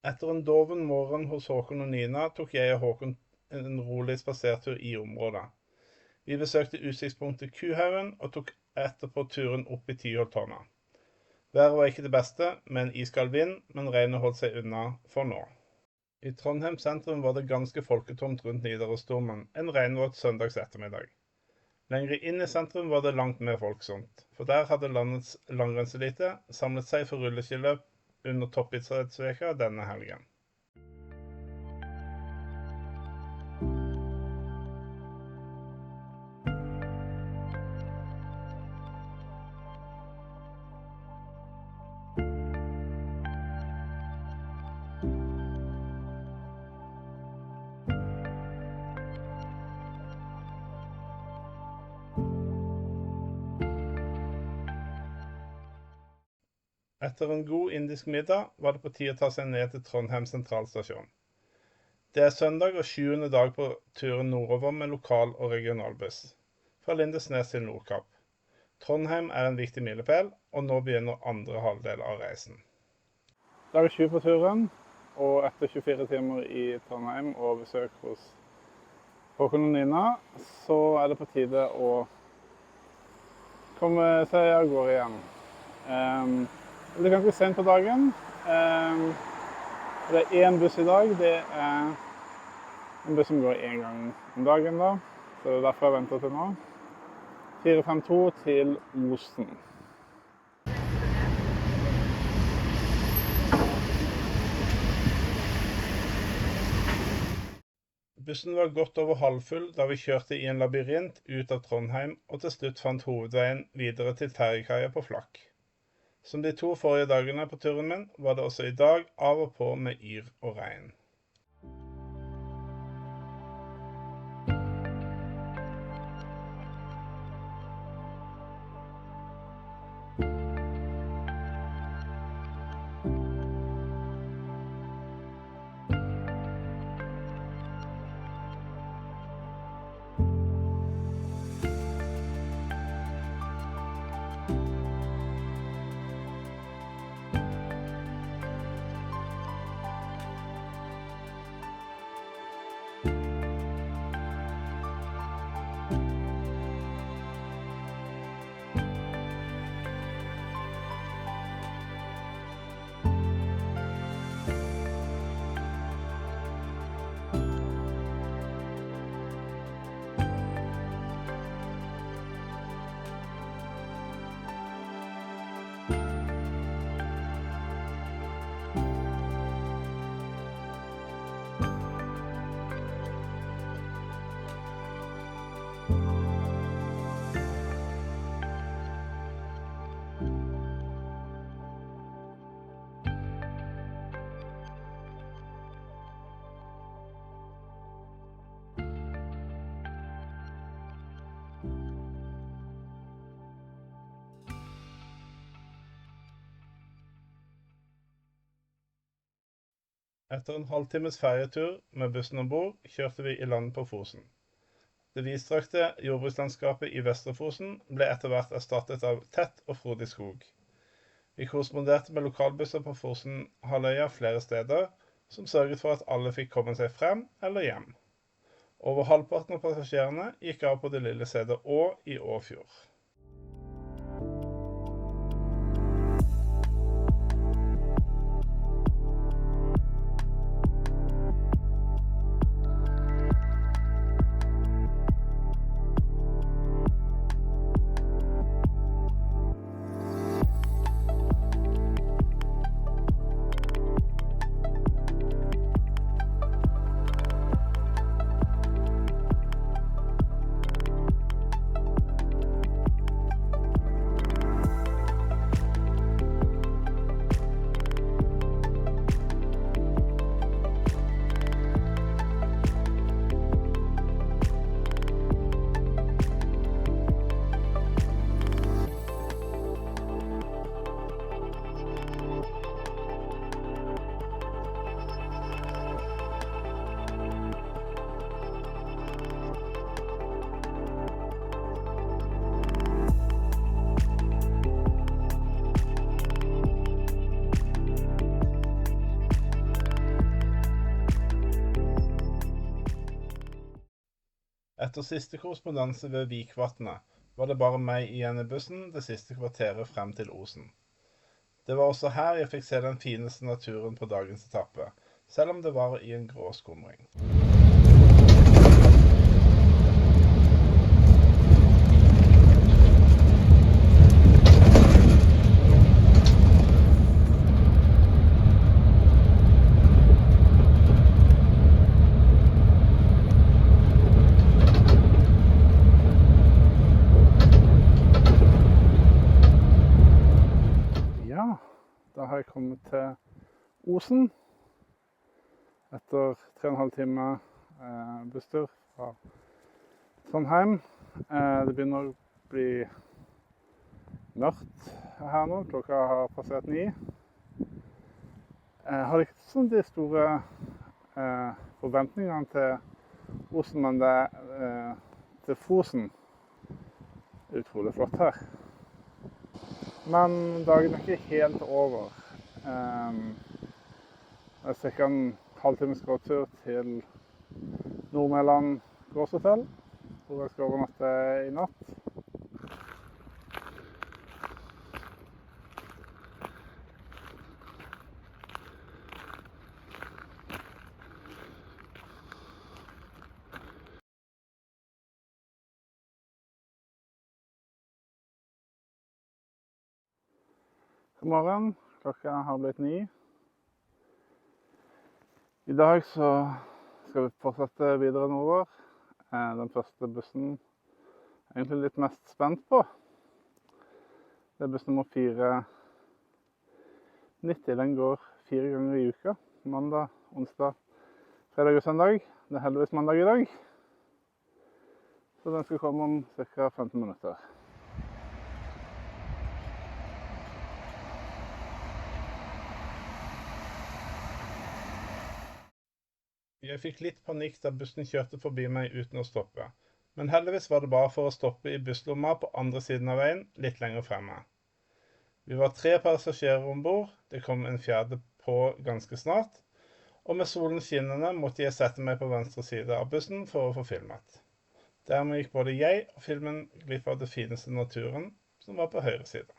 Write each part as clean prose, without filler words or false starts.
Etter en doven morgen hos Håkon og Nina tok jeg og Håkon en rolig spasertur i området. Vi besøkte utsiktspunktet Kuhaugen og tok etterpå turen opp i Tyholttårnet. Været var ikke det beste, med en iskald vind, men regnet holdt seg unna for nå. I Trondheim sentrum var det ganske folketomt rundt Nidarosdomen en regnvåt søndags ettermiddag. Lengre inn i sentrum var det langt mer folksomt, for der hadde landets langrennselite samlet seg for rulleskiløp under toppidrettsveka denne helgen. Etter en god indisk middag var det på tide å ta seg ned til Trondheim sentralstasjon. Det er søndag og 7. dag på turen nordover med lokal- og regionalbuss, fra Lindesnes til Nordkapp. Trondheim er en viktig milepæl, og nå begynner andre halvdel av reisen. Dag 7 på turen, og etter 24 timer i Trondheim og besøk hos Håkon og Nina, så er det på tide å komme seg av gårde igjen. Det er ganske sent på dagen. Det er én buss i dag. Det er en buss som går en gang om dagen, da. Så det er derfor jeg venter til nå. 452 til Osen. Bussen var godt over halvfull da vi kjørte i en labyrint ut av Trondheim og til slutt fant hovedveien videre til ferjekaia på Flakk. Som de 2 forrige dagene på turen min, var det også i dag av og på med yr og regn. Etter en halvtimes ferjetur med bussen ombord, kjørte vi i land på Fosen. Det vidstrakte jordbrukslandskapet i Vestre Fosen ble etter hvert erstattet av tett og frodig skog. Vi korresponderte med lokalbusser på Fosenhalvøya flere steder, som sørget for at alle fikk komme seg frem eller hjem. Over halvparten av passasjerene gikk av på det lille stedet Å i Åfjord. Etter siste korrespondanse ved Vikvatnet var det bare meg igjen i bussen det siste kvarteret frem til Osen. Det var også her jeg fikk se den fineste naturen på dagens etappe, selv om det var i en grå skumring. Da har jeg kommet til Osen etter 3,5 timer busstur fra Trondheim. Det begynner å bli mørkt her nå, klokka har passert 9. Jeg har ikke sånn de store forventningene til Osen, men det er til Fosen utrolig flott her. Men dagen er ikke helt over. Det er ca. en halvtimes gåtur til Nordmeland gårdshotell, hvor jeg skal overnatte i natt. God morgen, klokka har blitt 9. I dag så skal vi fortsette videre nordover. Den første bussen er egentlig litt mest spent på. Det er buss nummer 490. Den går 4 ganger i uka. Mandag, onsdag, fredag og søndag. Det er heldigvis mandag i dag. Så den skal komme om ca. 15 minutter. Jeg fikk litt panikk da bussen kjørte forbi meg uten å stoppe, men heldigvis var det bare for å stoppe i busslomma på andre siden av veien, litt lenger fremme. Vi var 3 passasjerer ombord, det kom en fjerde på ganske snart, og med solen skinnende måtte jeg sette meg på venstre side av bussen for å få filmet. Dermed gikk både jeg og filmen glipp av det fineste naturen, som var på høyre side.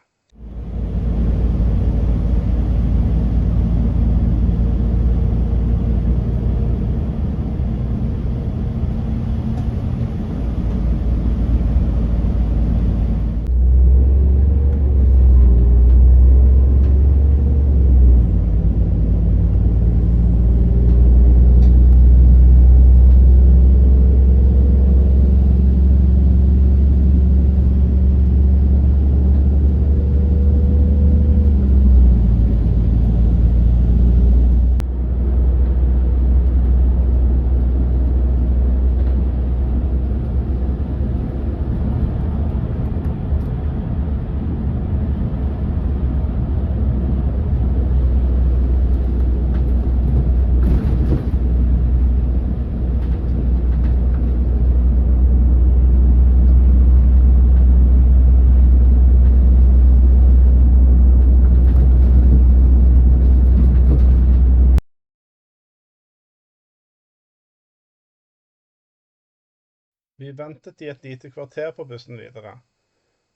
Vi ventet i et lite kvarter på bussen videre.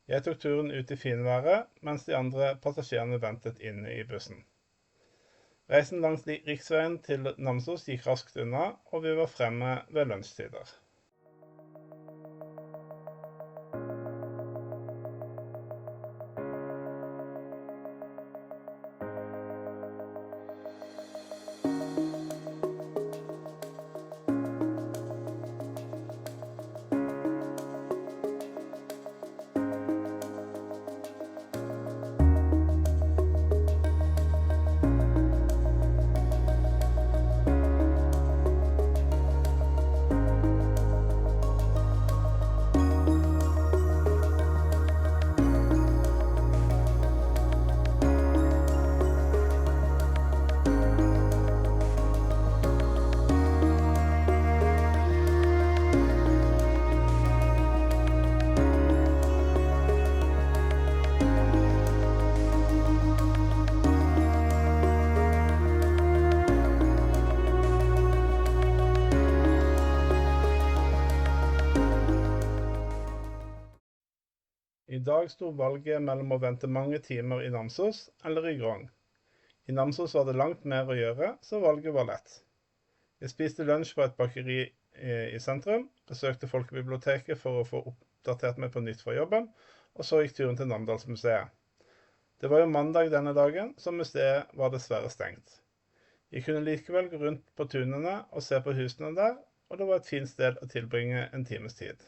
Jeg tok turen ut i finværet, mens de andre passasjerene ventet inne i bussen. Reisen langs riksveien til Namsos gikk raskt unna, og vi var fremme ved lunsjtider. dag sto valget mellom å vente mange timer i Namsos eller i Grong. I Namsos var det langt mer å gjøre, så valget var lett. Jeg spiste lunsj på et bakeri i sentrum, besøkte Folkebiblioteket for å få oppdatert meg på nytt fra jobben, og så gikk turen til Namdalsmuseet. Det var jo mandag denne dagen, så museet var dessverre stengt. Jeg kunne likevel gå rundt på tunene og se på husene der, og det var et fint sted å tilbringe en times tid.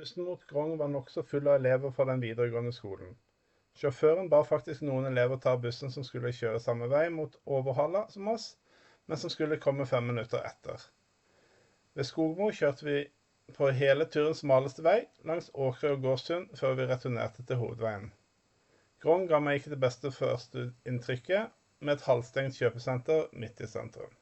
Bussen mot Grong var nokså full av elever fra den videregående skolen. Sjåføren ba faktisk noen elever ta bussen som skulle kjøre samme vei mot Overhalla som oss, men som skulle komme 5 minutter etter. Ved Skogmo kjørte vi på hele turens smaleste vei, langs Åkre og Gårdstun, før vi returnerte til hovedveien. Grong ga meg ikke det beste førsteinntrykket, med et halvstengt kjøpesenter midt i sentrum.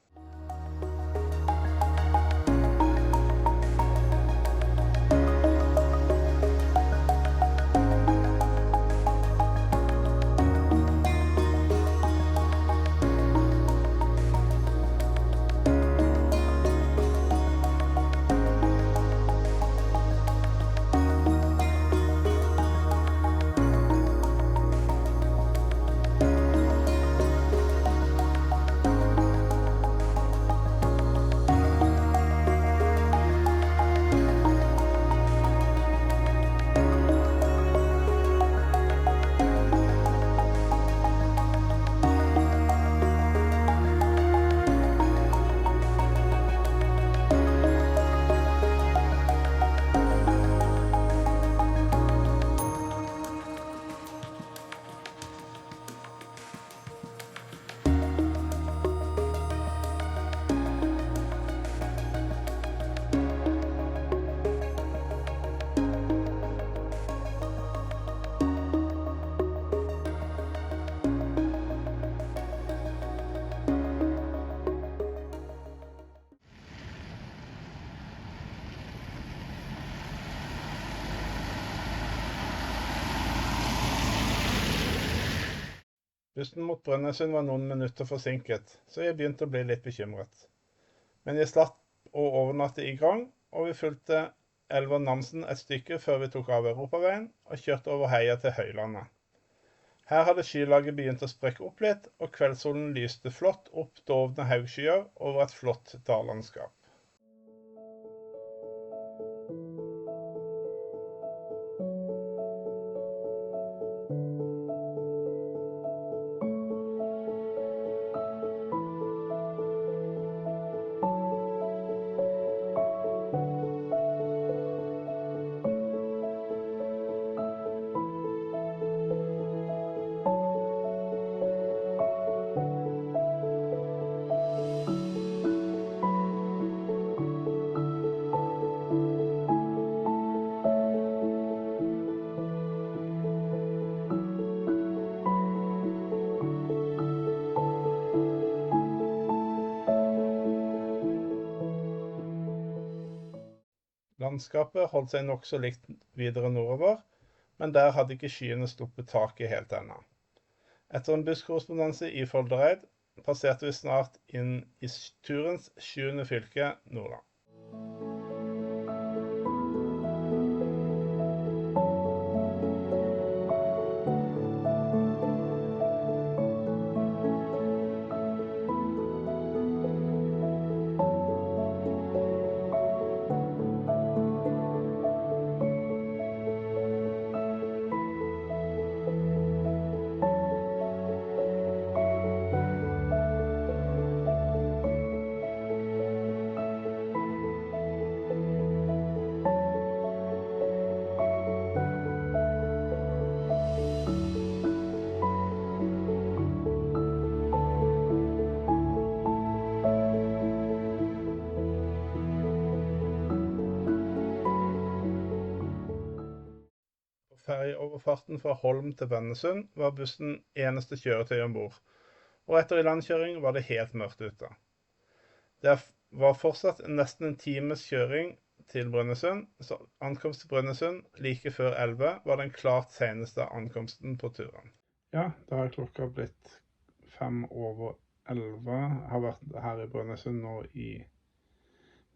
Bussen mot Brønnøysund var noen minutter forsinket, så jeg begynte å bli litt bekymret. Men jeg slapp å overnatte i Grong, og vi fulgte elva Namsen et stykke før vi tok av Europaveien og kjørte over heia til Høylandet. Her hadde skylaget begynt å sprekke opp litt, og kveldssolen lyste flott opp dovne haugskyer over et flott dallandskap. Landskapet holdt seg nokså likt videre nordover, men der hadde ikke skyene sluppet taket helt ennå. Etter en busskorrespondanse i Foldereid passerte vi snart inn i turens 7. fylke, Nordland. Ferjeoverfarten fra Holm til Vennesund var bussen eneste kjøretøy ombord, og etter ilandkjøring var det helt mørkt ute. Det var fortsatt nesten en times kjøring til Brønnøysund, så ankomst til Brønnøysund like før 11 var den klart seneste ankomsten på turen. Ja, da har klokka blitt 11:05. Jeg har vært her i Brønnøysund nå i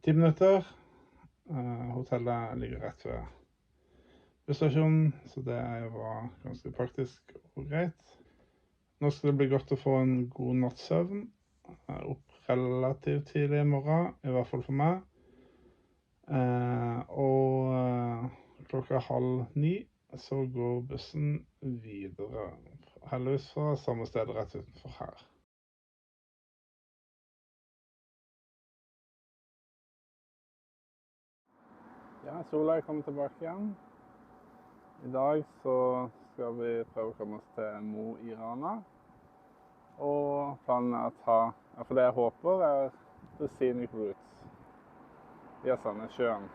10 minutter. Hotellet ligger rett ved busstasjonen, så det var ganske praktisk og greit. Nå skal det bli godt å få en god nattsøvn. Jeg er opp relativt tidlig i morgen, i hvert fall for meg. Klokka 8:30 så går bussen videre. Heldigvis fra samme sted rett utenfor her. Ja, sola er kommet tilbake igjen. I dag så skal vi prøve å komme oss til Mo i Rana. Og planen er å ta, for det jeg håper er The Scenic Routes via Sandnessjøen.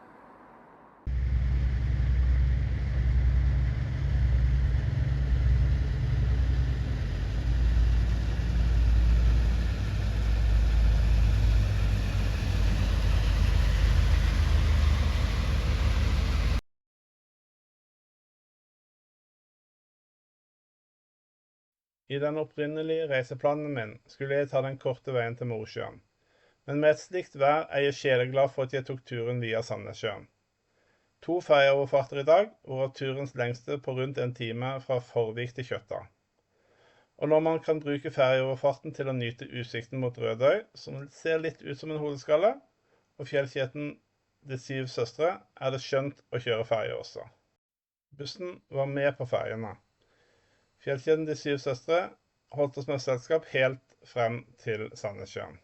I den opprinnelige reiseplanen min skulle jeg ta den korte veien til Mosjøen, men med et slikt vær er jeg sjeleglad for at jeg tok turen via Sandnessjøen. 2 ferjeoverfarter i dag, hvorav turens lengste på rundt 1 time fra Forvik til Kjøtta. Og når man kan bruke ferjeoverfarten til å nyte utsikten mot Rødøy, som ser litt ut som en hodeskalle, og fjellkjeden De 7 søstre, er det skjønt å kjøre ferje også. Bussen var med på ferjene. Fjellkjeden De 7 søstre holdt oss med selskap helt frem til Sandnessjøen.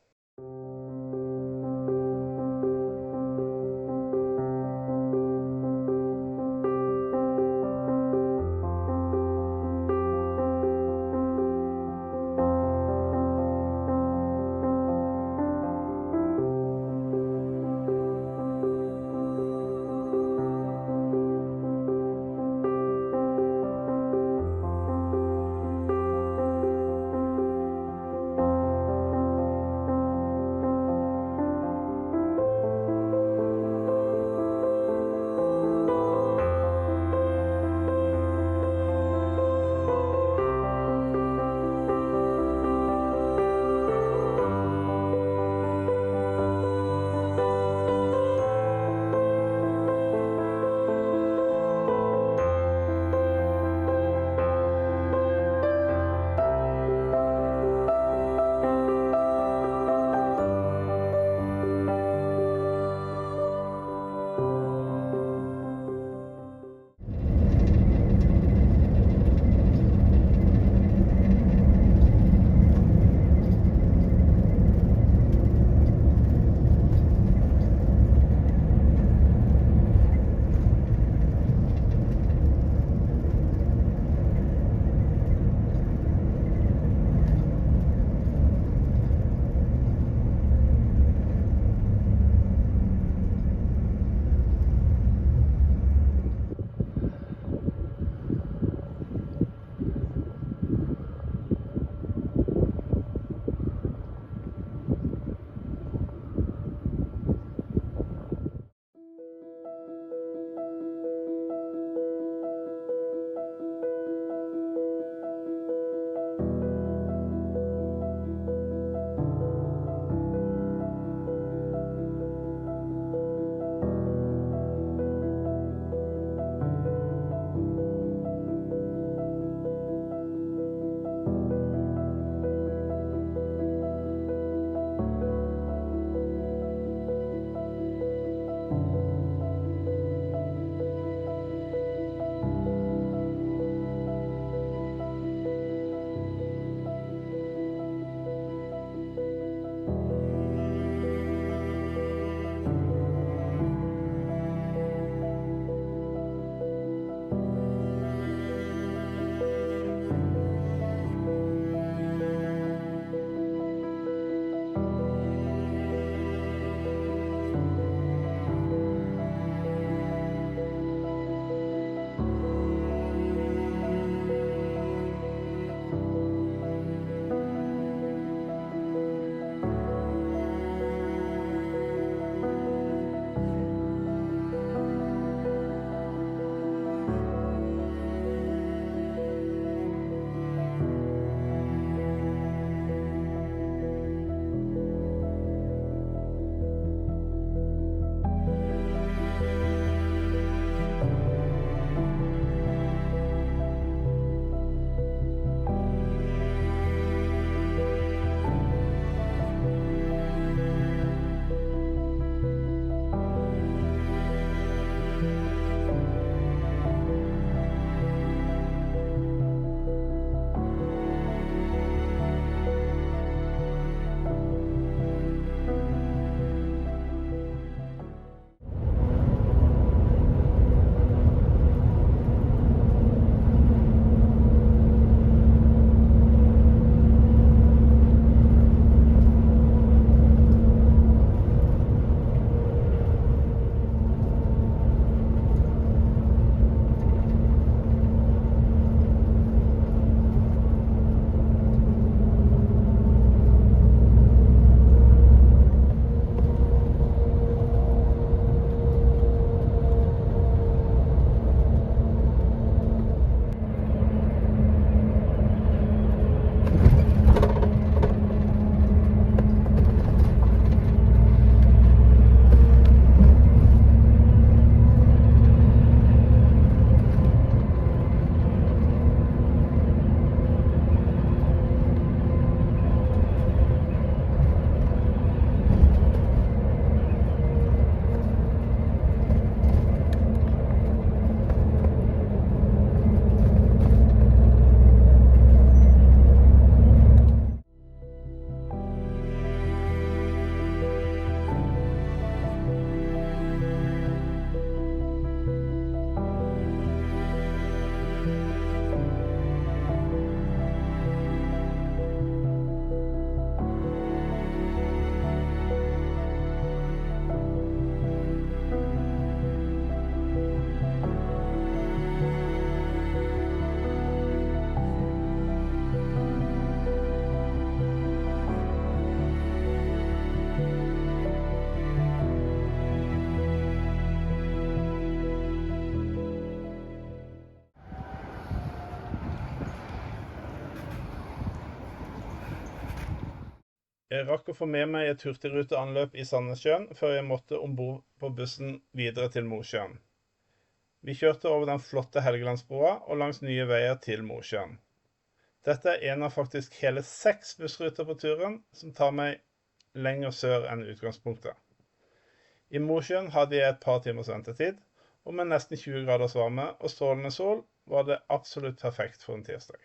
Jeg rakk å få med meg et hurtigruteanløp i Sandnessjøen før jeg måtte ombord på bussen videre til Mosjøen. Vi kjørte over den flotte Helgelandsbroa og langs nye veier til Mosjøen. Dette er en av faktisk hele 6 bussruter på turen, som tar meg lenger sør enn utgangspunktet. I Mosjøen hadde jeg et par timers ventetid, og med nesten 20 graders varme og strålende sol var det absolutt perfekt for en tirsdag.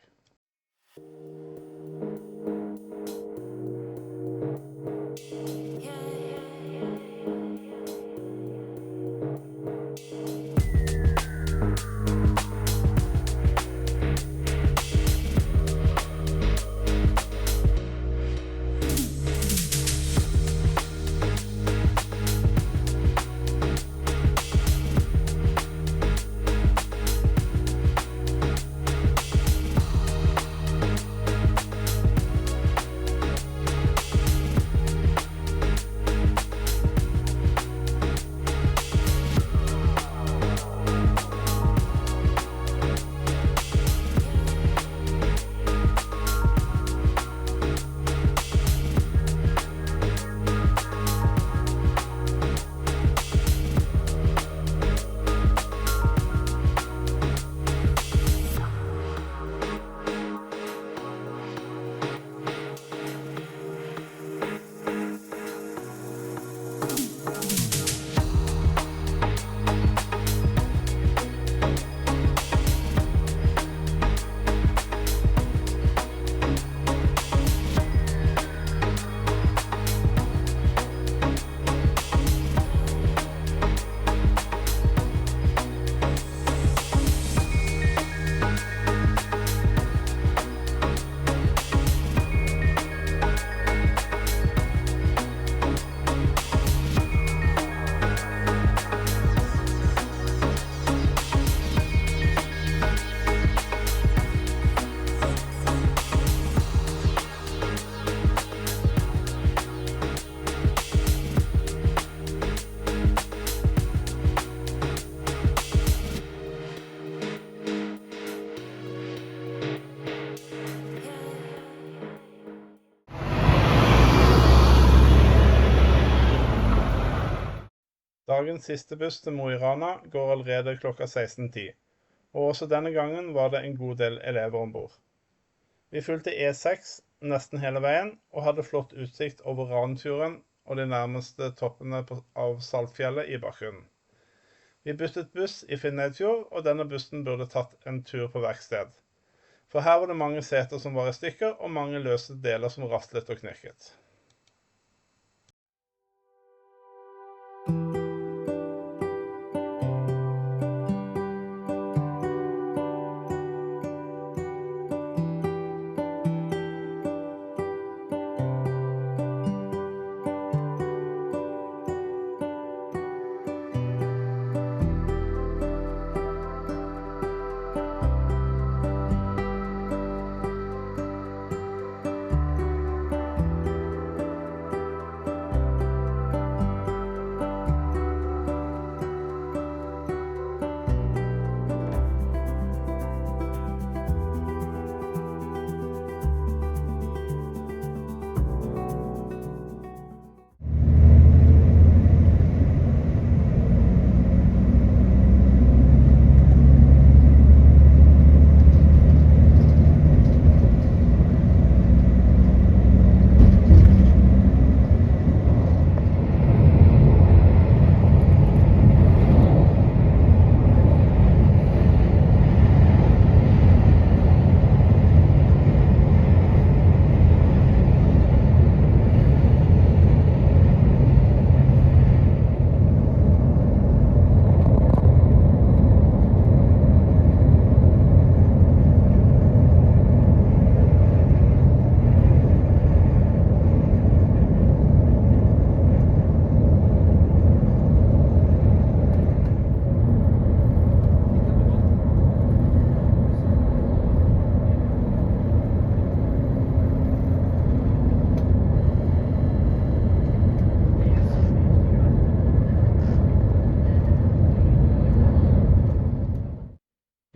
Dagens siste buss til Mo i Rana går allerede klokka 16:10, og også denne gangen var det en god del elever ombord. Vi fulgte E6 nesten hele veien, og hadde flott utsikt over Ranfjorden og de nærmeste toppene av Saltfjellet i bakgrunnen. Vi byttet buss i Finneidfjord, og denne bussen burde tatt en tur på verksted. For her var det mange seter som var i stykker, og mange løse deler som rastlet og knirket.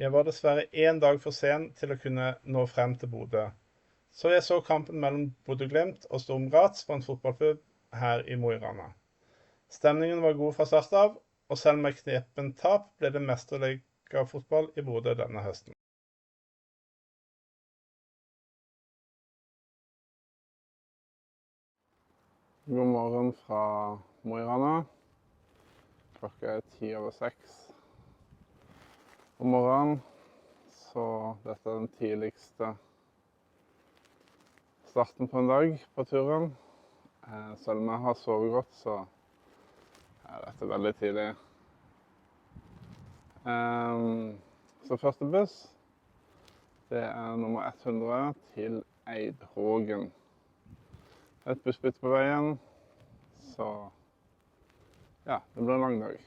Jeg var dessverre 1 dag for sen til å kunne nå frem til Bodø, Så jeg så kampen mellom Bodø/Glimt og Sturm Graz på en fotballpub her i Mo i Rana. Stemningen var god fra start av, og selv med knepent tap ble det mesterligafotball i Bodø denne høsten. God morgen fra Mo i Rana. Klokka er 6:10 om morgenen, så dette er den tidligste starten på en dag på turen. Selv om jeg har sovet godt, så er dette veldig tidlig. Så første buss, det er nummer 100 til Eidhågen. Det er et bussbytte på veien, så ja, det blir en lang dag.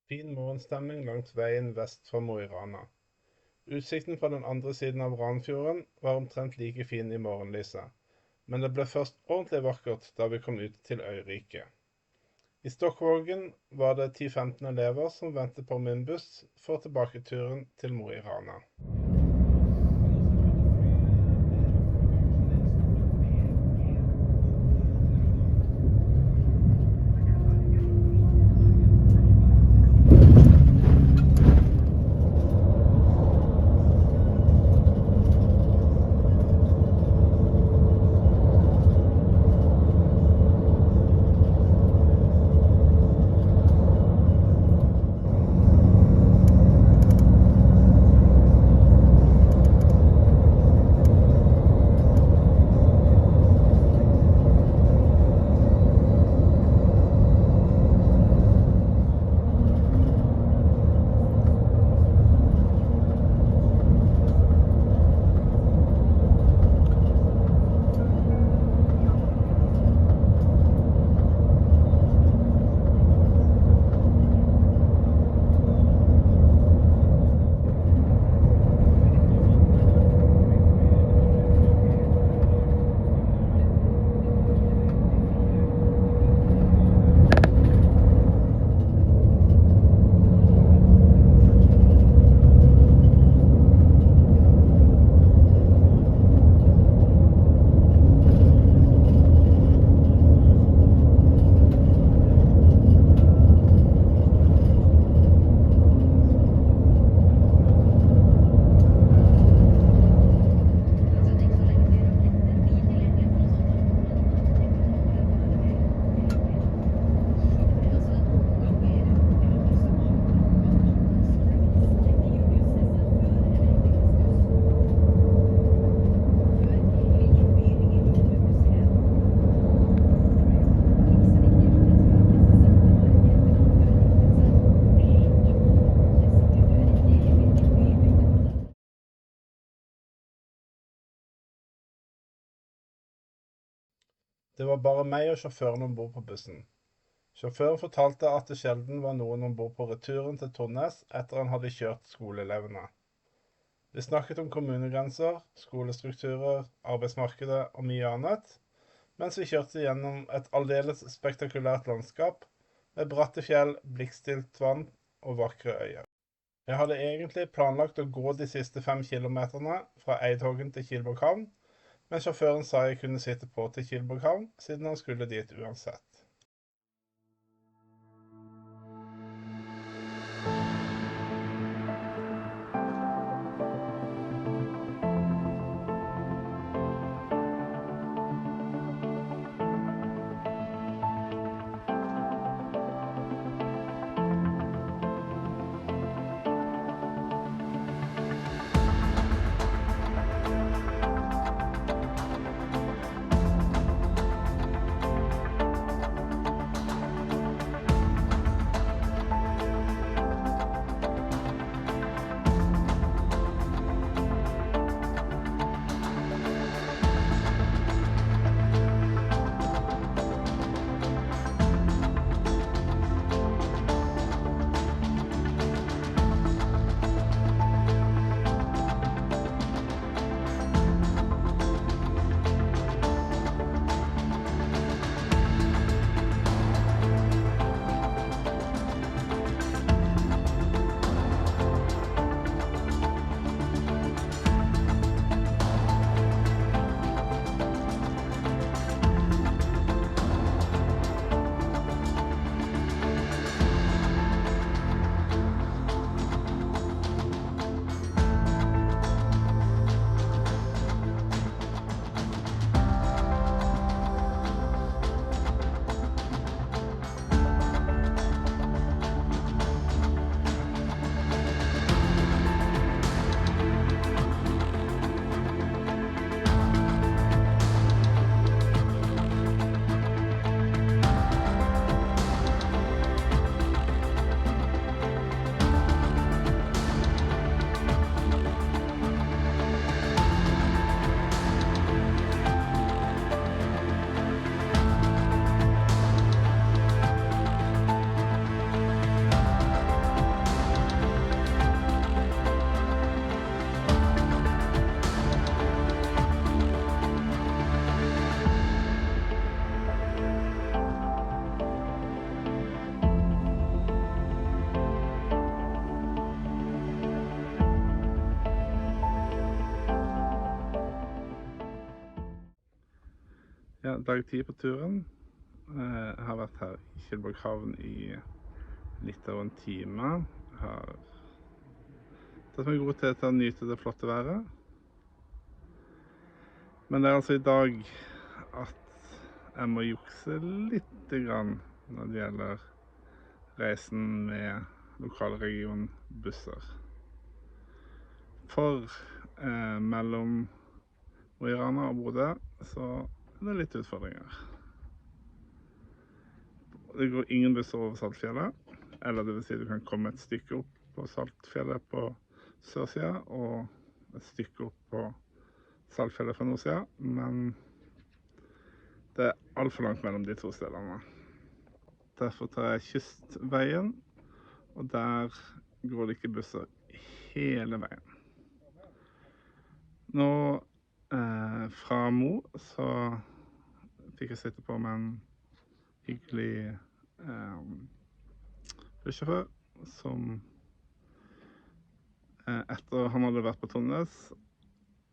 Fin morgenstemning langs veien vest fra Mo i Rana. Utsikten fra den andre siden av Ranfjorden var omtrent like fin i morgenlyset, men det ble først ordentlig vakkert da vi kom ut til øyriket. I Stokkvågen var det 10-15 elever som ventet på min buss for tilbaketuren til Mo i Rana. Det var bare meg og sjåføren ombord på bussen. Sjåføren fortalte at det sjelden var noen ombord på returen til Tonnes etter han hadde kjørt skoleelevene. Vi snakket om kommunegrenser, skolestrukturer, arbeidsmarkedet og mye annet, mens vi kjørte gjennom et aldeles spektakulært landskap med bratte fjell, blikkstilt vann og vakre øyer. Jeg hadde egentlig planlagt å gå de siste 5 kilometerne fra Eidhågen til Kielborg havn, men sjåføren sa jeg kunne sitte på til Kielborg havn, siden han skulle dit uansett. dag 10 på turen. Jeg har vært her i Kjellborg havn i litt over en time. Jeg har tatt meg god tid til å nyte det flotte været. Men det er altså i dag at jeg må jukse litt grann når det gjelder reisen med lokalregionbusser. For mellom Mo i Rana og Bodø så er det litt utfordringer. Det går ingen busser over Saltfjellet, eller det vil si du kan komme et stykke opp på Saltfjellet på sørsida og et stykke opp på Saltfjellet fra nordsida, men det er alt for langt mellom de to stedene. Derfor tar jeg kystveien, og der går det ikke busser hele veien. Nå fra Mo så fikk jeg sitte på med en hyggelig bussjåfør som etter han hadde vært på Tonnes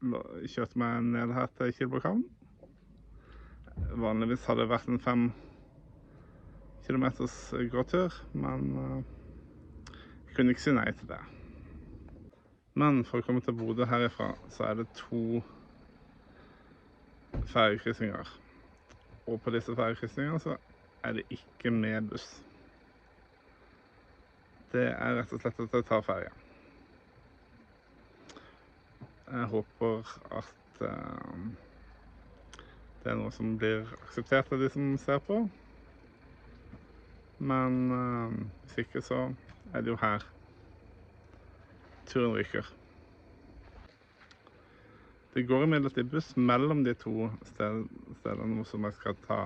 kjørte meg ned her til Kjellborg havn. Vanligvis hadde det vært en 5 kilometers gåtur, men jeg kunne ikke si nei til det. Men for å komme til Bodø herifra så er det 2 fergekryssinger. Og på disse fergekryssingene så er det ikke med buss. Det er rett og slett at jeg tar ferge. Jeg håper at det er noe som blir akseptert av de som ser på. Men hvis ikke så er det jo her turen ryker. Det går imidlertid buss mellom de 2 stedene som jeg skal ta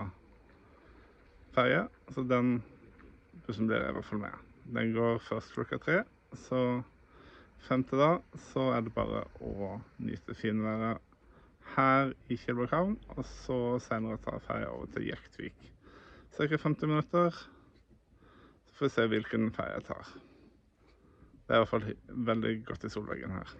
ferge, så den bussen blir i hvert fall med. Den går først klokka 3, så frem til da så er det bare å nyte finværet her i Kjellborg havn, og så senere ta ferge over til Jektvik. Cirka 50 minutter, så får vi se hvilken ferge jeg tar. Det er i hvert fall veldig godt i solveggen her.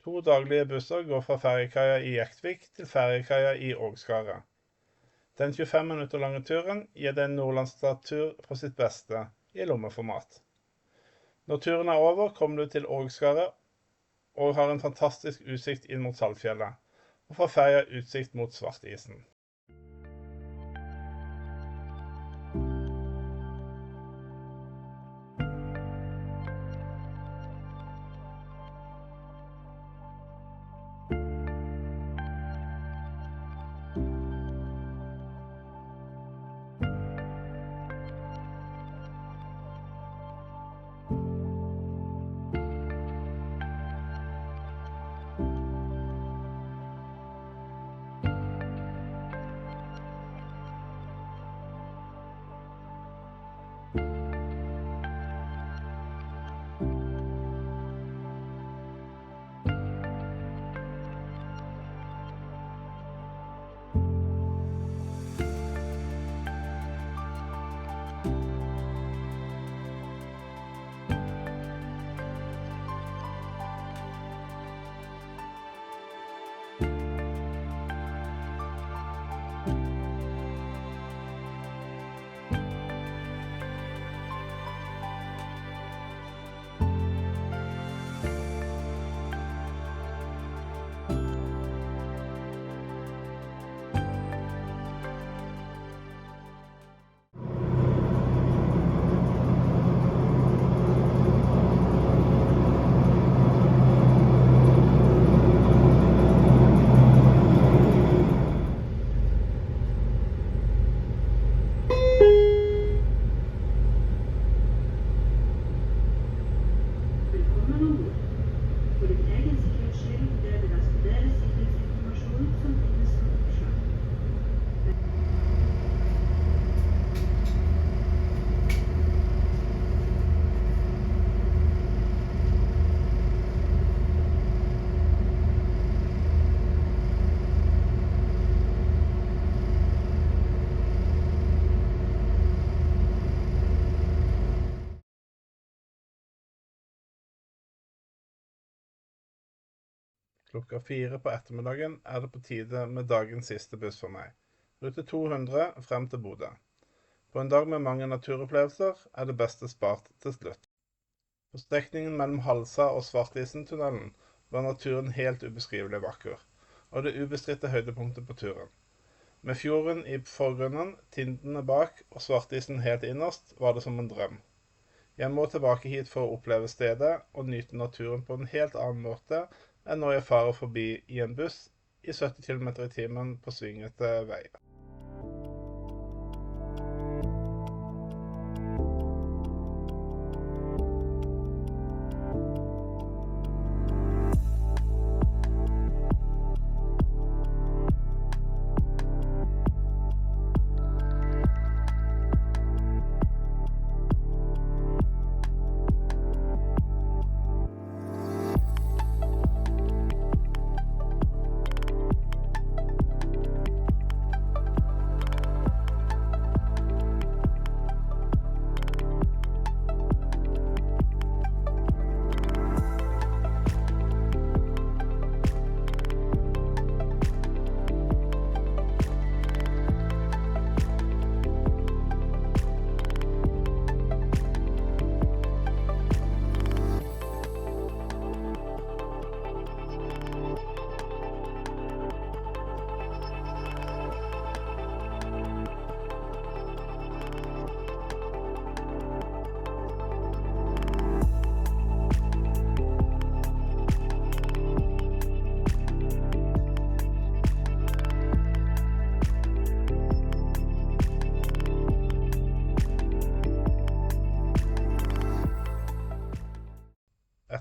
To daglige busser går fra fergekaia i Jektvik til fergekaia i Ågskaret. Den 25 minutter lange turen gir deg en nordlandsnatur på sitt beste i lommeformat. Når turen er over, kommer du til Ågskaret og har en fantastisk utsikt inn mot Saltfjellet, og fra ferja utsikt mot Svartisen. Klokka 4 på ettermiddagen er det på tide med dagens siste buss for meg. Rute 200 frem til Bodø. På en dag med mange naturopplevelser er det beste spart til slutt. På strekningen mellom Halsa og Svartisen-tunnelen var naturen helt ubeskrivelig vakker, og det ubestridte høydepunktet på turen. Med fjorden i forgrunnen, Tindene bak og Svartisen helt innerst var det som en drøm. Jeg må tilbake hit for å oppleve stedet og nyte naturen på en helt annen måte enn når jeg farer forbi i en buss i 70 km/t på svingete veier.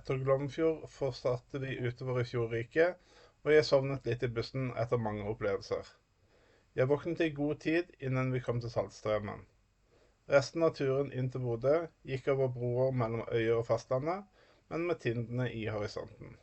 Etter Glomfjord fortsatte vi utover i Fjordriket, og jeg sovnet litt i bussen etter mange opplevelser. Jeg våknet i god tid innen vi kom til Saltstraumen. Resten av turen inn til Bodø gikk over broer mellom øyer og fastlandet, men med Tindene i horisonten.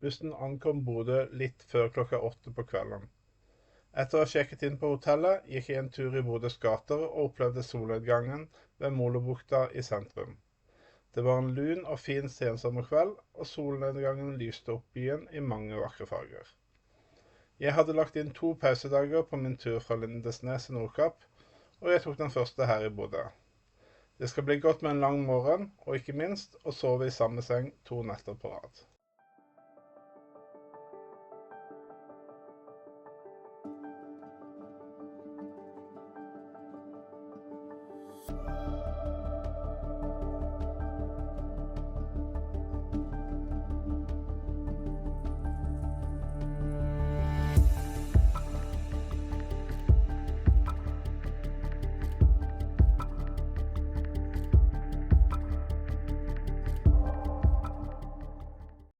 Bussen ankom Bodø litt før klokka 8 på kvelden. Etter å ha sjekket inn på hotellet, gikk jeg en tur i Bodøs gater og opplevde solnedgangen ved Molobukta i sentrum. Det var en lun og fin sensommerkveld, og solnedgangen lyste opp byen i mange vakre farger. Jeg hadde lagt inn 2 pausedager på min tur fra Lindesnes i Nordkapp, og jeg tok den første her i Bodø. Det skal bli godt med en lang morgen, og ikke minst å sove i samme seng 2 netter på rad.